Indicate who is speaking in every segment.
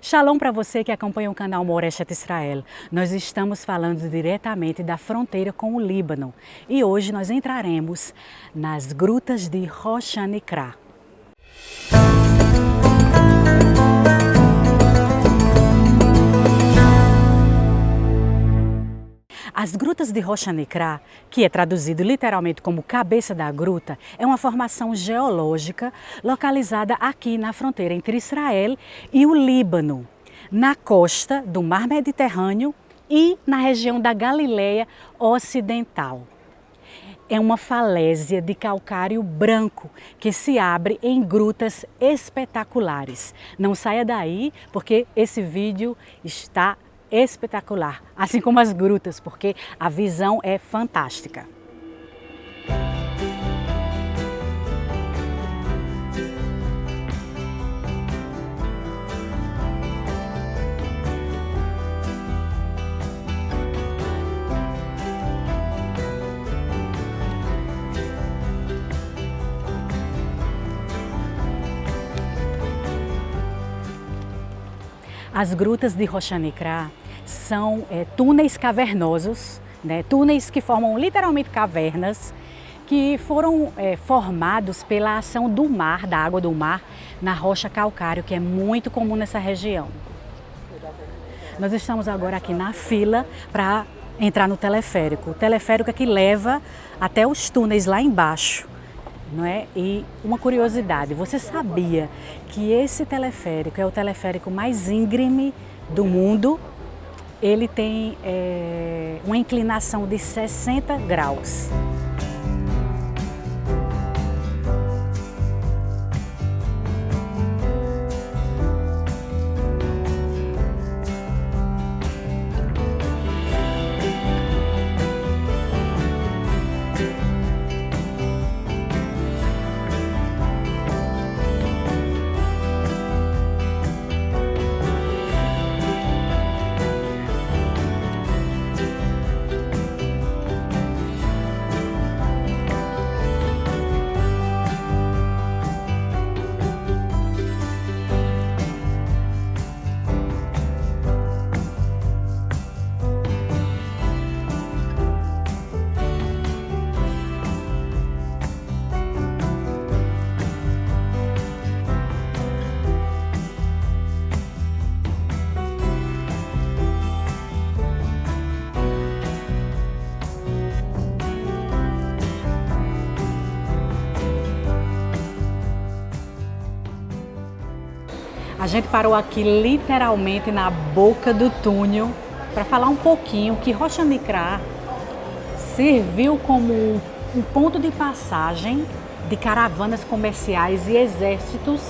Speaker 1: Shalom para você que acompanha o canal Moreshet Israel. Nós estamos falando diretamente da fronteira com o Líbano e hoje nós entraremos nas grutas de Rosh Hanikra. As grutas de Rosh Hanikra, que é traduzido literalmente como cabeça da gruta, é uma formação geológica localizada aqui na fronteira entre Israel e o Líbano, na costa do Mar Mediterrâneo e na região da Galileia Ocidental. É uma falésia de calcário branco que se abre em grutas espetaculares. Não saia daí porque esse vídeo está espetacular, assim como as grutas, porque a visão é fantástica. As grutas de Rosh Hanikra são túneis cavernosos, túneis que formam literalmente cavernas, que foram formados pela ação do mar, da água do mar, na rocha calcário, que é muito comum nessa região. Nós estamos agora aqui na fila para entrar no teleférico. O teleférico é que leva até os túneis lá embaixo. Não é? E uma curiosidade, você sabia que esse teleférico é o teleférico mais íngreme do mundo? Ele tem uma inclinação de 60 graus. A gente parou aqui literalmente na boca do túnel para falar um pouquinho que Rosh Hanikra serviu como um ponto de passagem de caravanas comerciais e exércitos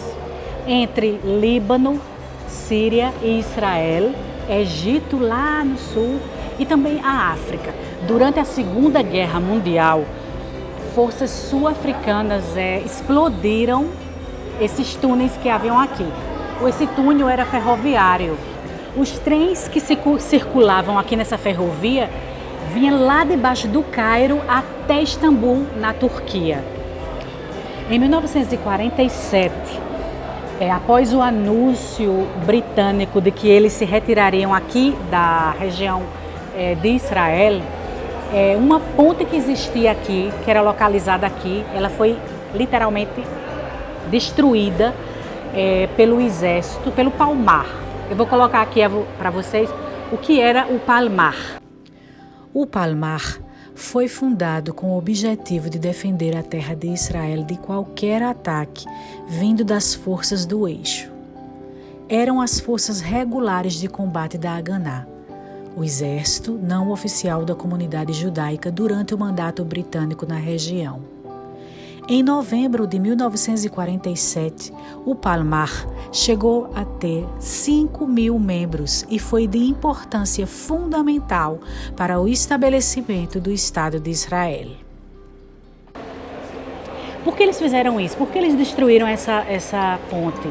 Speaker 1: entre Líbano, Síria e Israel, Egito lá no sul e também a África. Durante a Segunda Guerra Mundial, forças sul-africanas explodiram esses túneis que haviam aqui. Esse túnel era ferroviário. Os trens que circulavam aqui nessa ferrovia vinham lá debaixo do Cairo até Istambul, na Turquia. Em 1947, após o anúncio britânico de que eles se retirariam aqui da região de Israel, uma ponte que existia aqui, que era localizada aqui, ela foi literalmente destruída pelo exército, pelo Palmar. Eu vou colocar aqui para vocês o que era o Palmar. O Palmar foi fundado com o objetivo de defender a terra de Israel de qualquer ataque vindo das forças do eixo. Eram as forças regulares de combate da Haganá, o exército não oficial da comunidade judaica durante o mandato britânico na região. Em novembro de 1947, o Palmar chegou a ter 5.000 membros e foi de importância fundamental para o estabelecimento do Estado de Israel. Por que eles fizeram isso? Por que eles destruíram essa ponte?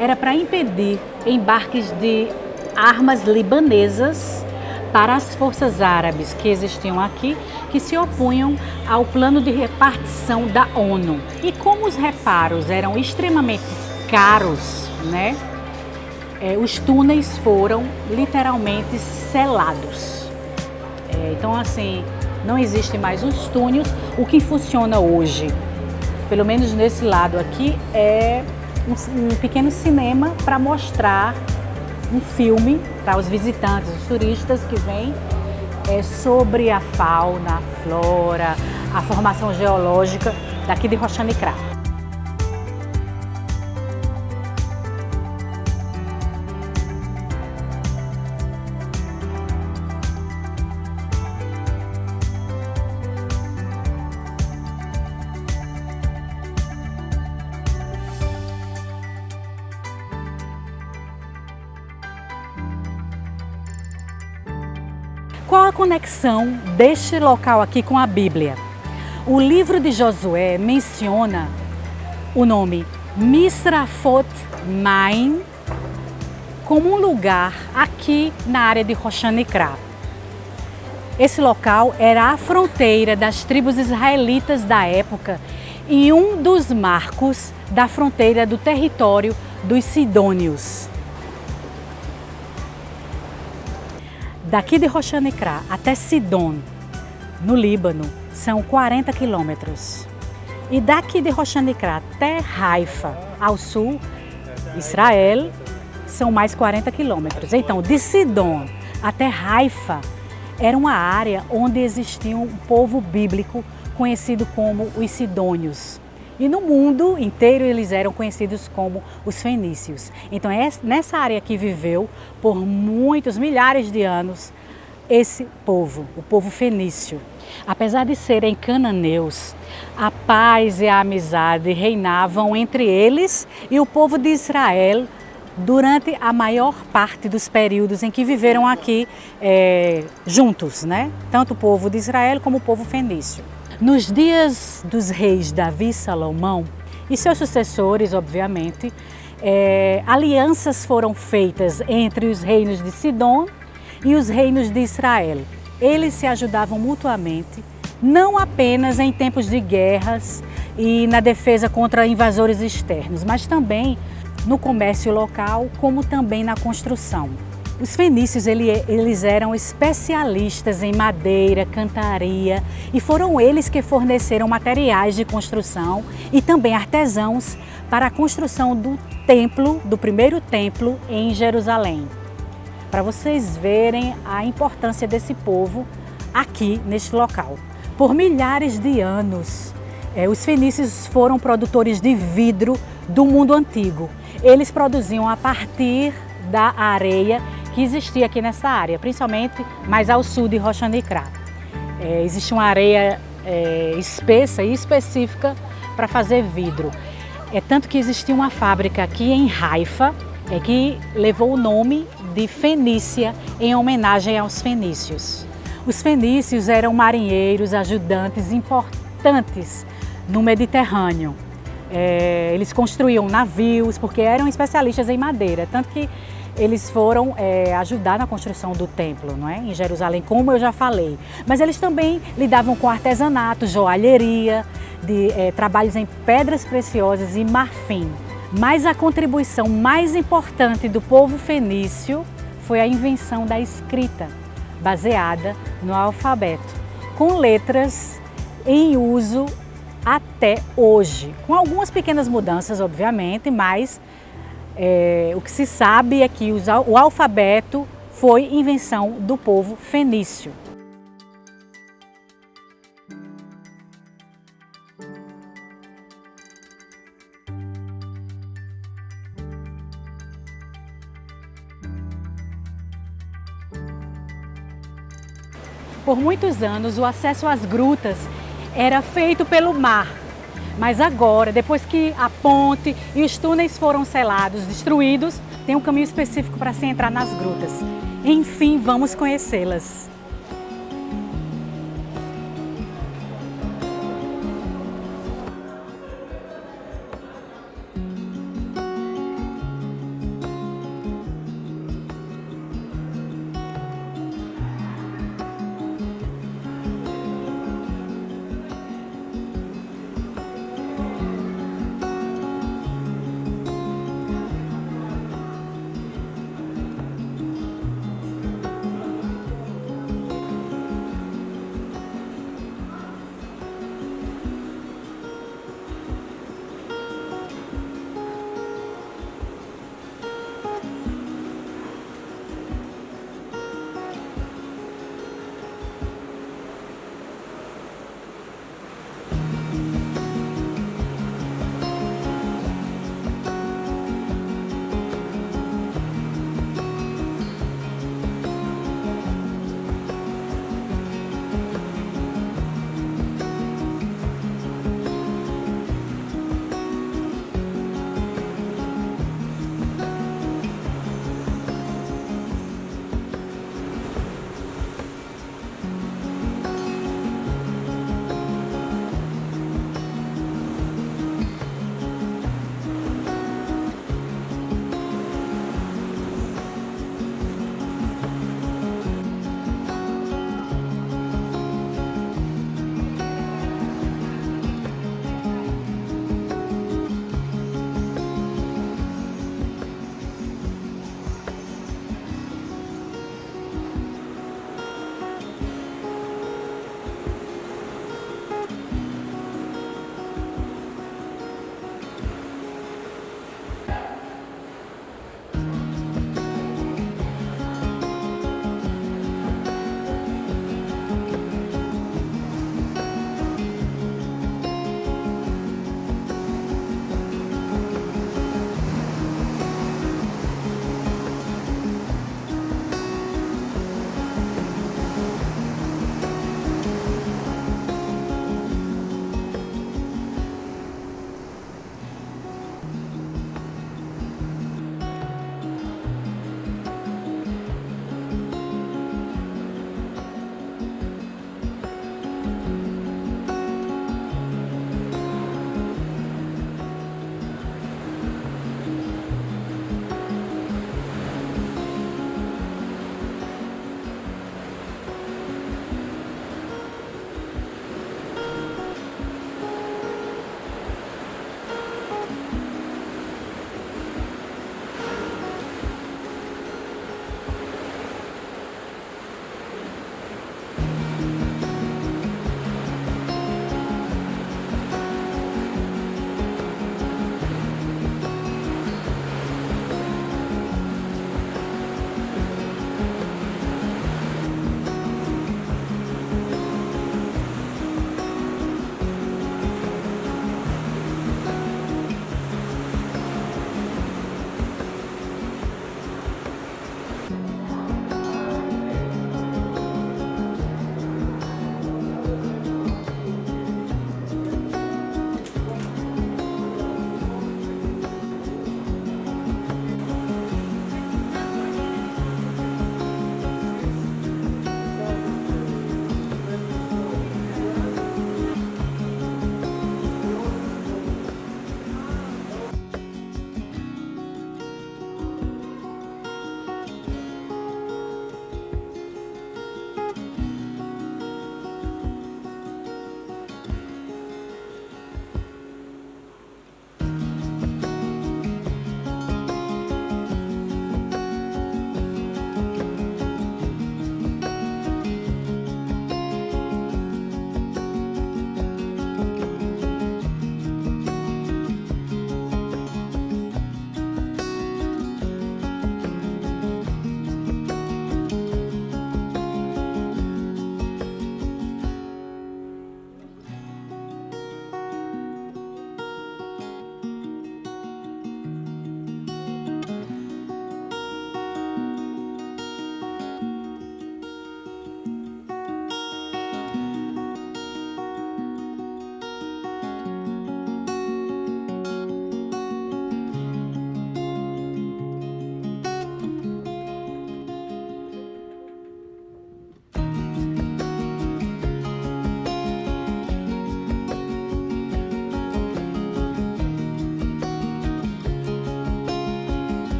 Speaker 1: Era para impedir embarques de armas libanesas para as forças árabes que existiam aqui, que se opunham ao plano de repartição da ONU. E como os reparos eram extremamente caros, os túneis foram literalmente selados. Então, assim, não existe mais os túneis. O que funciona hoje, pelo menos nesse lado aqui, é um pequeno cinema para mostrar um filme para os visitantes, os turistas que vêm, sobre a fauna, a flora, a formação geológica daqui de Rochanicrá. Qual a conexão deste local aqui com a Bíblia? O livro de Josué menciona o nome Misrafot Maim como um lugar aqui na área de Rochanicrá. Esse local era a fronteira das tribos israelitas da época e um dos marcos da fronteira do território dos Sidônios. Daqui de Rochanicrá até Sidom, no Líbano, são 40 quilômetros. E daqui de Rochanicrá até Haifa, ao sul, Israel, são mais 40 quilômetros. Então, de Sidom até Haifa, era uma área onde existia um povo bíblico conhecido como os Sidônios. E no mundo inteiro eles eram conhecidos como os fenícios. Então nessa área aqui viveu por muitos milhares de anos esse povo, o povo fenício. Apesar de serem cananeus, a paz e a amizade reinavam entre eles e o povo de Israel durante a maior parte dos períodos em que viveram aqui juntos, né? Tanto o povo de Israel como o povo fenício. Nos dias dos reis Davi e Salomão e seus sucessores, obviamente, alianças foram feitas entre os reinos de Sidom e os reinos de Israel. Eles se ajudavam mutuamente, não apenas em tempos de guerras e na defesa contra invasores externos, mas também no comércio local, como também na construção. Os fenícios eles eram especialistas em madeira, cantaria e foram eles que forneceram materiais de construção e também artesãos para a construção do templo, do primeiro templo em Jerusalém. Para vocês verem a importância desse povo aqui neste local. Por milhares de anos, os fenícios foram produtores de vidro do mundo antigo. Eles produziam a partir da areia que existia aqui nessa área, principalmente mais ao sul de Rochanicrá. Existe uma areia espessa e específica para fazer vidro. Tanto que existia uma fábrica aqui em Haifa, que levou o nome de Fenícia em homenagem aos fenícios. Os fenícios eram marinheiros, ajudantes importantes no Mediterrâneo. Eles construíam navios porque eram especialistas em madeira, tanto que eles foram ajudar na construção do templo, não é? Em Jerusalém, como eu já falei. Mas eles também lidavam com artesanato, joalheria, trabalhos em pedras preciosas e marfim. Mas a contribuição mais importante do povo fenício foi a invenção da escrita, baseada no alfabeto, com letras em uso até hoje, com algumas pequenas mudanças, obviamente, mas o que se sabe é que o alfabeto foi invenção do povo fenício. Por muitos anos, o acesso às grutas era feito pelo mar. Mas agora, depois que a ponte e os túneis foram selados, destruídos, tem um caminho específico para se entrar nas grutas. Enfim, vamos conhecê-las.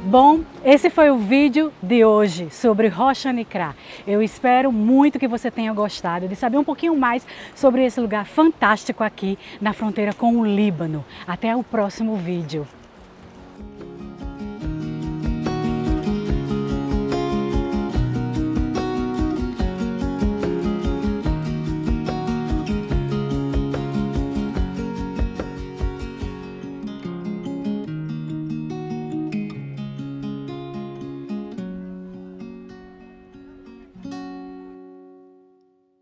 Speaker 1: Bom, esse foi o vídeo de hoje sobre Rocha Nicra. Eu espero muito que você tenha gostado de saber um pouquinho mais sobre esse lugar fantástico aqui na fronteira com o Líbano. Até o próximo vídeo.